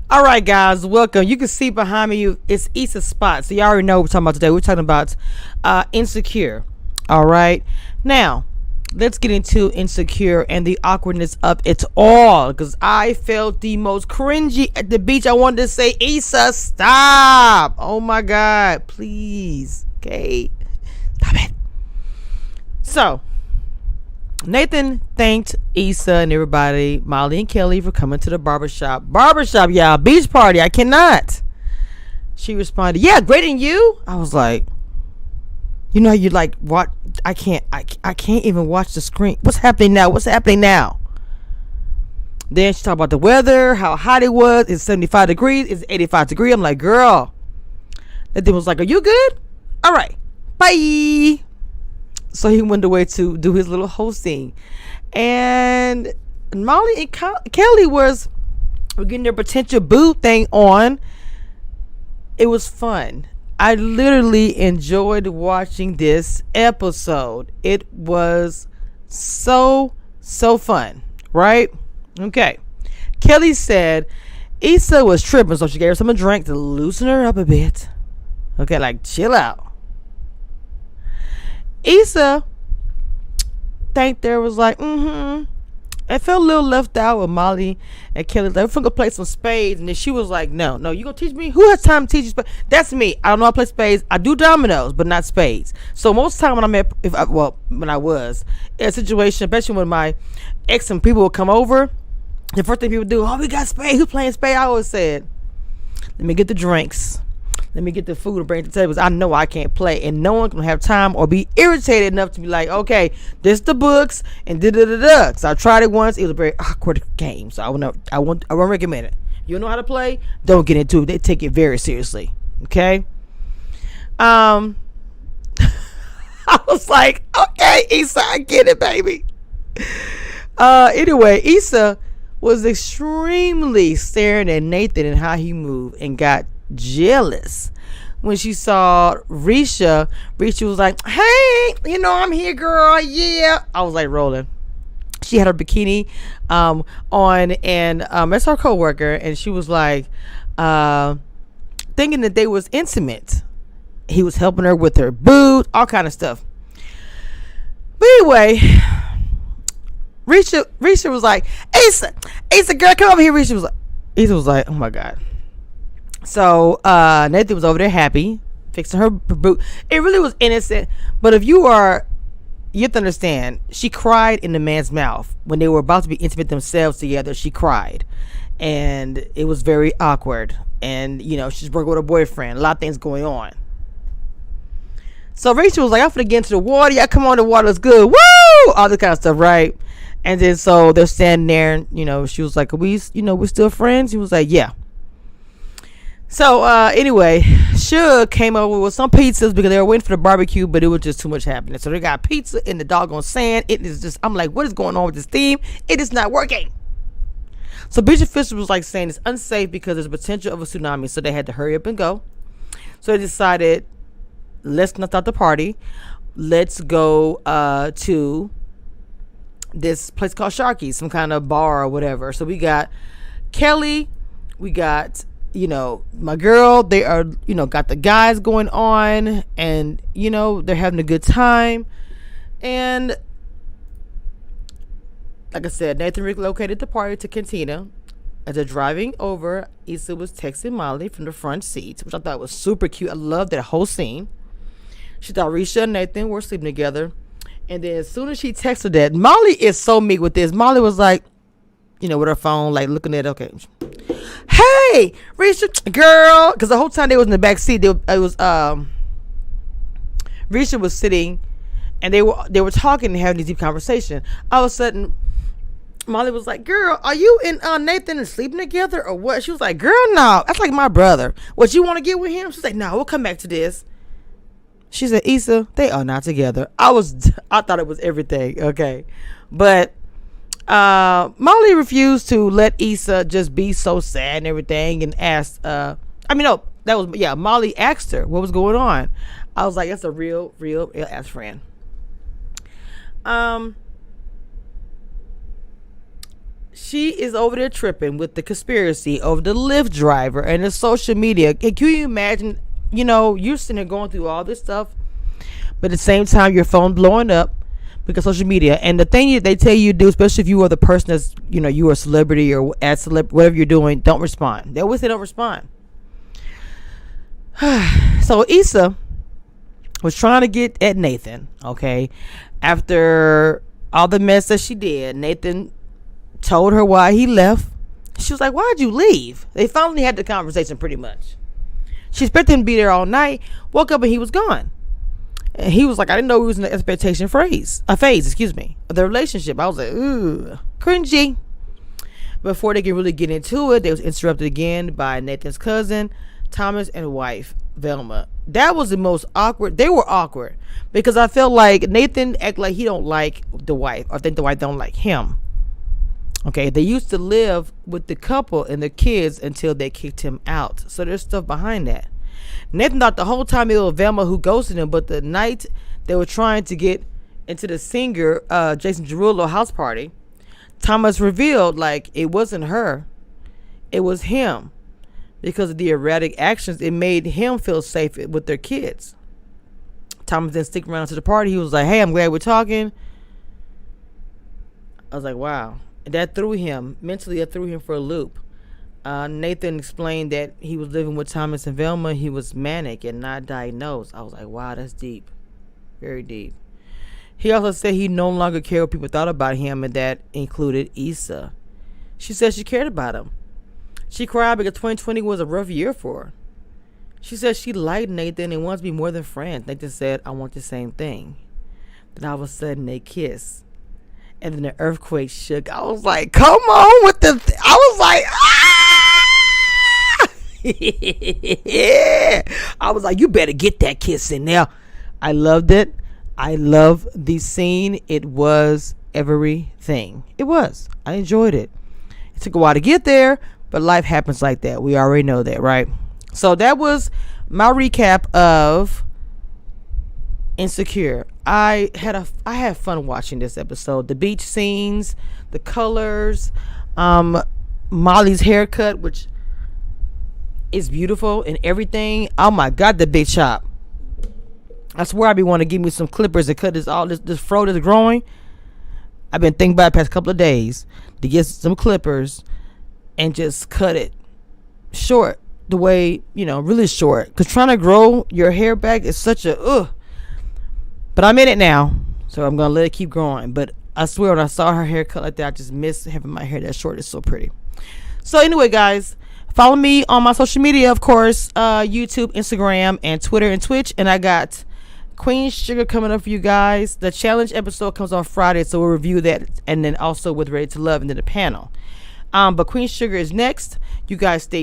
All right, guys, welcome. You can see behind me, it's Issa Spot. So you already know what we're talking about today. We're talking about Insecure. All right. Now, let's get into Insecure and the awkwardness of it all. Because I felt the most cringy at the beach. I wanted to say, Issa, stop. Oh my God. Please. Okay. Stop it. So, Nathan thanked Issa and everybody, Molly and Kelly, for coming to the barbershop. Barbershop, y'all. Beach party. I cannot. She responded, yeah, great, and you? I was like, you know, you like what? I can't even watch the screen. What's happening now? Then she talked about the weather, how hot it was. It's 75 degrees. It's 85 degrees. I'm like, girl. Nathan was like, are you good? All right. Bye. So he went away to do his little hosting. And Molly and Kelly were getting their potential boo thing on. It was fun. I literally enjoyed watching this episode. It was so fun, right? Okay. Kelly said Issa was tripping, so she gave her some drink to loosen her up a bit. Okay, like chill out. Issa thanked her, was like, I felt a little left out with Molly and Kelly. Like, we're gonna play some spades, and then she was like, no, you gonna teach me? Who has time to teach you spades? That's me. I don't know how to play spades. I do dominoes, but not spades. So most of the time when I'm at, when I was in a situation, especially when my ex and people would come over, the first thing people do, oh, we got spades. Who's playing spades? I always said, let me get the drinks. Let me get the food and bring it to the tables. I know I can't play, and no one can have time or be irritated enough to be like, okay, this the books and da. So I tried it once. It was a very awkward game. So I won't recommend it. You don't know how to play? Don't get into it. They take it very seriously. Okay. I was like, okay, Issa, I get it, baby. Anyway, Issa was extremely staring at Nathan and how he moved and got jealous when she saw Risha. Risha was like, hey, I'm here, girl. Yeah. I was like rolling. She had her bikini on, and that's her coworker, and she was like thinking that they was intimate. He was helping her with her boot, all kind of stuff. But anyway, Risha was like, Issa, girl, come over here. Issa was like, oh my God. So Nathan was over there happy, fixing her boot. It really was innocent. But if you have to understand, she cried in the man's mouth when they were about to be intimate themselves together. She cried, and it was very awkward. And she's working with her boyfriend. A lot of things going on. So Rachel was like, I'm gonna get into the water. Yeah, come on, the water's good. Woo! All this kind of stuff, right? And then so they're standing there, and she was like, we're still friends. He was like, yeah. So anyway, Suge came over with some pizzas because they were waiting for the barbecue, but it was just too much happening. So they got pizza in the doggone sand. It is just, I'm like, what is going on with this theme? It is not working. So beach officials was like saying it's unsafe because there's potential of a tsunami. So they had to hurry up and go. So they decided, let's not start the party. Let's go to this place called Sharky's, some kind of bar or whatever. So we got Kelly, we got my girl, they are, got the guys going on, and, they're having a good time. And like I said, Nathan relocated the party to Cantina. As they're driving over, Issa was texting Molly from the front seat, which I thought was super cute. I love that whole scene. She thought Risha and Nathan were sleeping together. And then as soon as she texted that, Molly is so meek with this. Molly was like, with her phone, like looking at it, okay. Hey, Risha, girl, because the whole time they was in the back seat, Risha was sitting, and they were talking and having this deep conversation. All of a sudden, Molly was like, "Girl, are you and Nathan and sleeping together or what?" She was like, "Girl, no, that's like my brother. What, you want to get with him?" She's like, "No, we'll come back to this." She said, "Issa, they are not together." I thought it was everything, okay, but Molly refused to let Issa just be so sad and everything, and asked Molly asked her what was going on. I was like, that's a real ass friend. she is over there tripping with the conspiracy of the Lyft driver and the social media. And can you imagine, you're sitting there going through all this stuff, but at the same time, your phone blowing up because social media. And the thing they tell you to do, especially if you are the person that's, you are a celebrity or whatever you're doing, don't respond. They always say don't respond. So Issa was trying to get at Nathan, okay? After all the mess that she did, Nathan told her why he left. She was like, why'd you leave? They finally had the conversation pretty much. She expected him to be there all night, woke up and he was gone. And he was like, I didn't know he was in the expectation phase, of the relationship. I was like, ooh, cringy. Before they could really get into it, they was interrupted again by Nathan's cousin, Thomas, and wife, Velma. That was the most awkward. They were awkward because I felt like Nathan act like he don't like the wife, or think the wife don't like him. Okay, they used to live with the couple and the kids until they kicked him out. So there's stuff behind that. Nathan thought the whole time it was Velma who ghosted him, but the night they were trying to get into the singer Jason Derulo house party, Thomas revealed like it wasn't her, it was him. Because of the erratic actions, it made him feel safe with their kids. Thomas didn't stick around to the party. He was like, hey, I'm glad we're talking. I was like, wow. And that threw him, mentally it threw him for a loop. Nathan explained that he was living with Thomas and Velma. He was manic and not diagnosed. I was like, wow, that's deep. Very deep. He also said he no longer cared what people thought about him, and that included Issa. She said she cared about him. She cried because 2020 was a rough year for her. She said she liked Nathan and wants to be more than friends. Nathan said, I want the same thing. Then all of a sudden they kissed. And then the earthquake shook. I was like, come on with the... I was like, yeah. I was like, you better get that kiss in there. I loved it. I love the scene. It was everything. It was. I enjoyed it. It took a while to get there, but life happens like that. We already know that, right? So that was my recap of Insecure. I had fun watching this episode. The beach scenes, the colors, Molly's haircut, which is beautiful, and everything. Oh my God, the big chop. I swear I be want to give me some clippers and cut this fro that's growing. I've been thinking about it the past couple of days to get some clippers and just cut it short, the way, really short. Because trying to grow your hair back is such a But I'm in it now, so I'm going to let it keep growing. But I swear when I saw her hair cut like that, I just miss having my hair that short. It's so pretty. So anyway, guys, follow me on my social media, of course, YouTube, Instagram, and Twitter and Twitch. And I got Queen Sugar coming up for you guys. The challenge episode comes on Friday, so we'll review that. And then also with Ready to Love and then the panel. But Queen Sugar is next. You guys stay